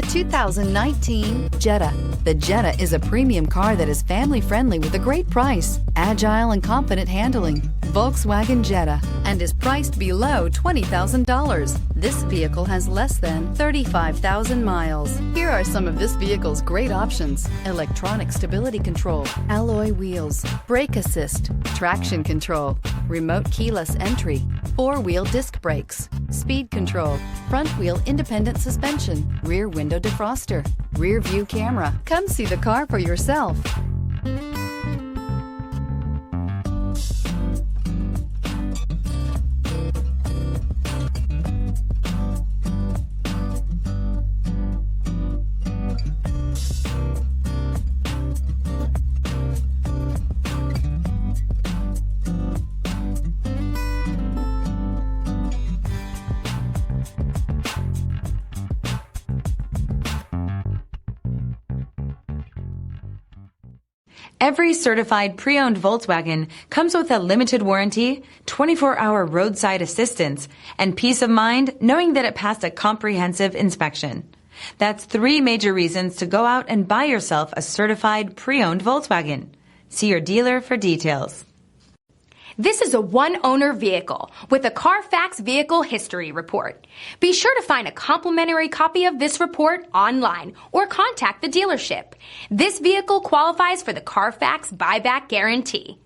2019 Jetta. The Jetta is a premium car that is family-friendly with a great price, agile and confident handling. Volkswagen Jetta, and is priced below $20,000. This vehicle has less than 35,000 miles. Here are some of this vehicle's great options: electronic stability control, alloy wheels, brake assist, traction control, remote keyless entry, four-wheel disc brakes, speed control, front wheel independent suspension, rear window defroster, rear view camera. Come see the car for yourself. Every certified pre-owned Volkswagen comes with a limited warranty, 24-hour roadside assistance, and peace of mind knowing that it passed a comprehensive inspection. That's 3 major reasons to go out and buy yourself a certified pre-owned Volkswagen. See your dealer for details. This is a one-owner vehicle with a CARFAX Vehicle History Report. Be sure to find a complimentary copy of this report online or contact the dealership. This vehicle qualifies for the CARFAX Buyback Guarantee.